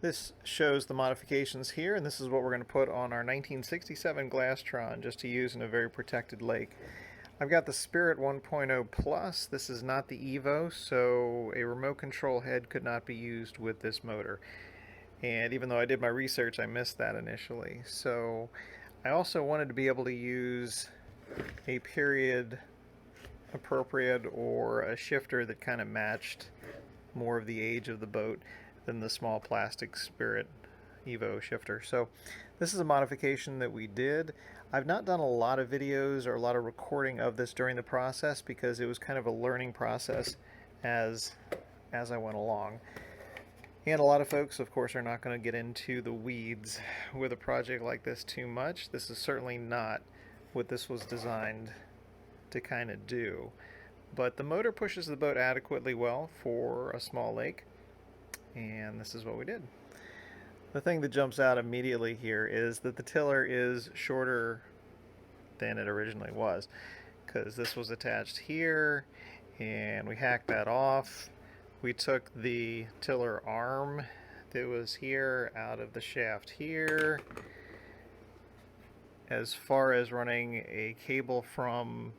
This shows the modifications here, and this is what we're going to put on our 1967 Glastron just to use in a very protected lake. I've got the Spirit 1.0 Plus. This is not the Evo, so a remote control head could not be used with this motor. And even though I did my research, I missed that initially. So I also wanted to be able to use a period appropriate or a shifter that kind of matched more of the age of the boat than the small plastic Spirit Evo shifter. So this is a modification that we did. I've not done a lot of videos or a lot of recording of this during the process because it was kind of a learning process as I went along. And a lot of folks, of course, are not going to get into the weeds with a project like this too much. This is certainly not what this was designed to kind of do. But the motor pushes the boat adequately well for a small lake, and this is what we did. The thing that jumps out immediately here is that the tiller is shorter than it originally was, because this was attached here, and we hacked that off. We took the tiller arm that was here out of the shaft here, as far as running a cable from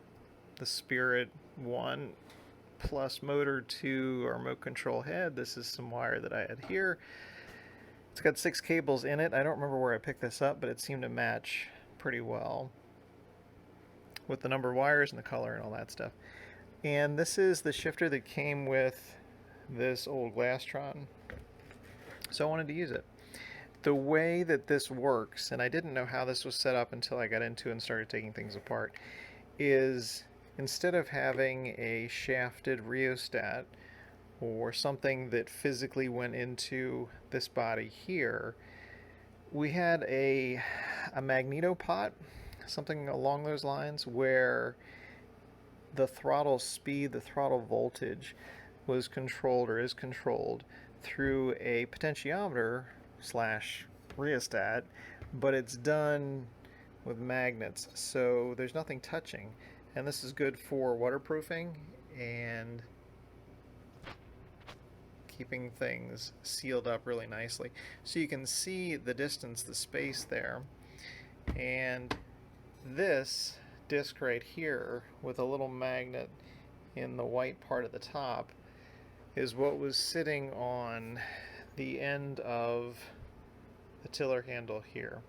the Spirit 1 Plus motor to our remote control head. This is some wire that I had here. It's got 6 cables in it. I don't remember where I picked this up, but it seemed to match pretty well with the number of wires and the color and all that stuff. And this is the shifter that came with this old Glastron, so I wanted to use it. The way that this works, and I didn't know how this was set up until I got into it and started taking things apart, is instead of having a shafted rheostat or something that physically went into this body here, we had a magneto pot, something along those lines, where the throttle speed, the throttle voltage was controlled or is controlled through a potentiometer slash rheostat, but it's done with magnets, so there's nothing touching. And this is good for waterproofing and keeping things sealed up really nicely. So you can see the distance, the space there. And this disc right here with a little magnet in the white part of the top is what was sitting on the end of the tiller handle here.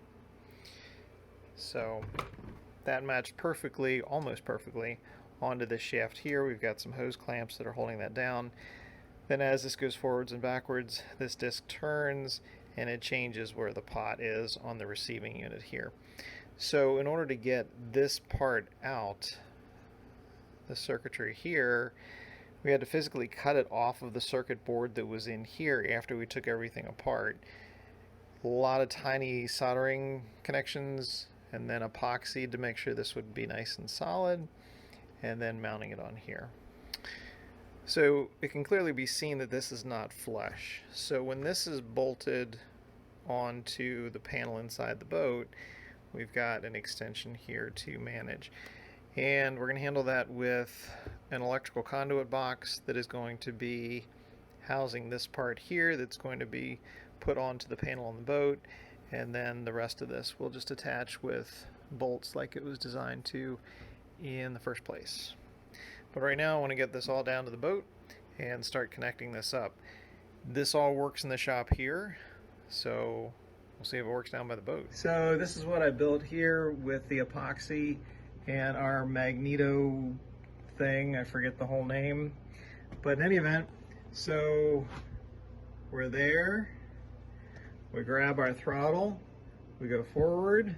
So that matched perfectly, almost perfectly, onto this shaft here. We've got some hose clamps that are holding that down. Then as this goes forwards and backwards, this disc turns and it changes where the pot is on the receiving unit here. So in order to get this part out, the circuitry here, we had to physically cut it off of the circuit board that was in here after we took everything apart. A lot of tiny soldering connections, and then epoxy to make sure this would be nice and solid, and then mounting it on here. So it can clearly be seen that this is not flush. So when this is bolted onto the panel inside the boat, we've got an extension here to manage. And we're going to handle that with an electrical conduit box that is going to be housing this part here that's going to be put onto the panel on the boat, and then the rest of this will just attach with bolts like it was designed to in the first place. But right now I want to get this all down to the boat and start connecting this up. This all works in the shop here, so we'll see if it works down by the boat. So this is what I built here with the epoxy and our magneto thing. I forget the whole name, but in any event, so we're there. We grab our throttle, we go forward,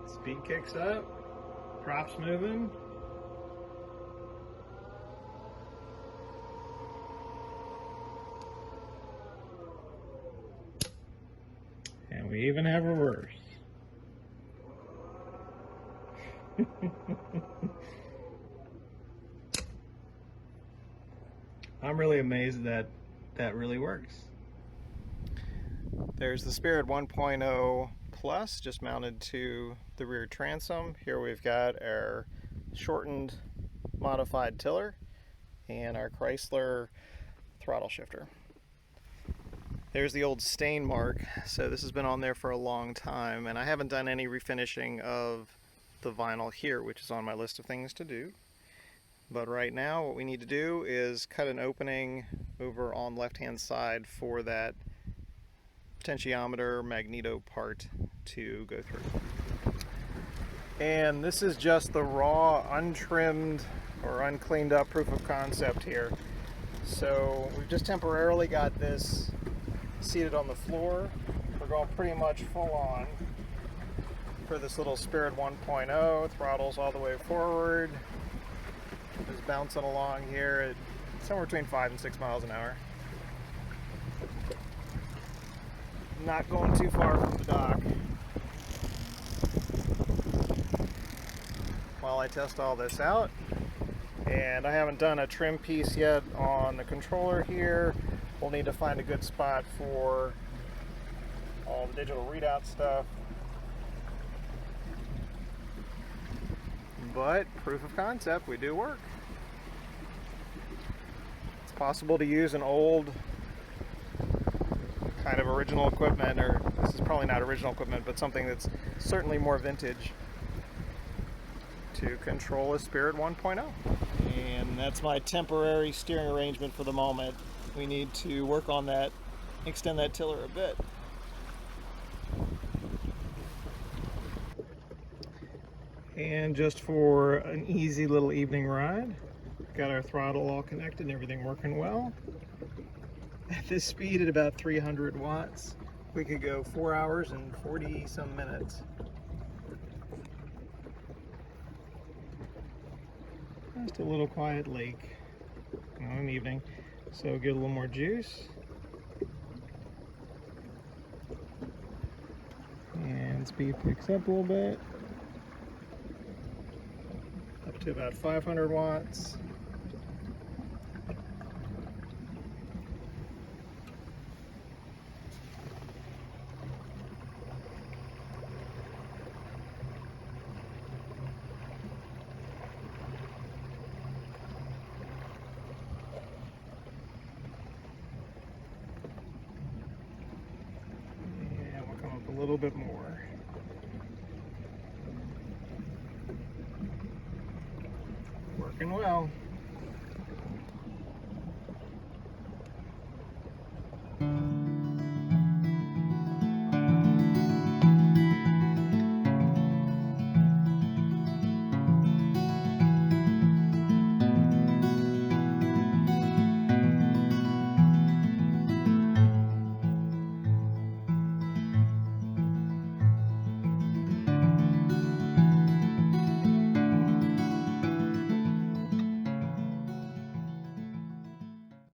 speed kicks up, props moving, and we even have reverse. I'm really amazed that that really works. There's the Spirit 1.0 Plus just mounted to the rear transom. Here we've got our shortened modified tiller and our Chrysler throttle shifter. There's the old stain mark, so this has been on there for a long time, and I haven't done any refinishing of the vinyl here, which is on my list of things to do. But right now what we need to do is cut an opening over on the left-hand side for that potentiometer magneto part to go through. And this is just the raw, untrimmed or uncleaned up proof of concept here. So we've just temporarily got this seated on the floor. We're going pretty much full on for this little Spirit 1.0. Throttles all the way forward. Just bouncing along here at somewhere between 5 and 6 miles an hour. Not going too far from the dock. While I test all this out. And I haven't done a trim piece yet on the controller here. We'll need to find a good spot for all the digital readout stuff. But proof of concept, we do work. It's possible to use an old kind of original equipment, or this is probably not original equipment, but something that's certainly more vintage to control a Spirit 1.0. And that's my temporary steering arrangement for the moment. We need to work on that, extend that tiller a bit. And just for an easy little evening ride, got our throttle all connected and everything working well. At this speed, at about 300 watts, we could go 4 hours and 40 some minutes. Just a little quiet lake on an evening, so get a little more juice. And speed picks up a little bit, up to about 500 watts. A little bit more. Working well.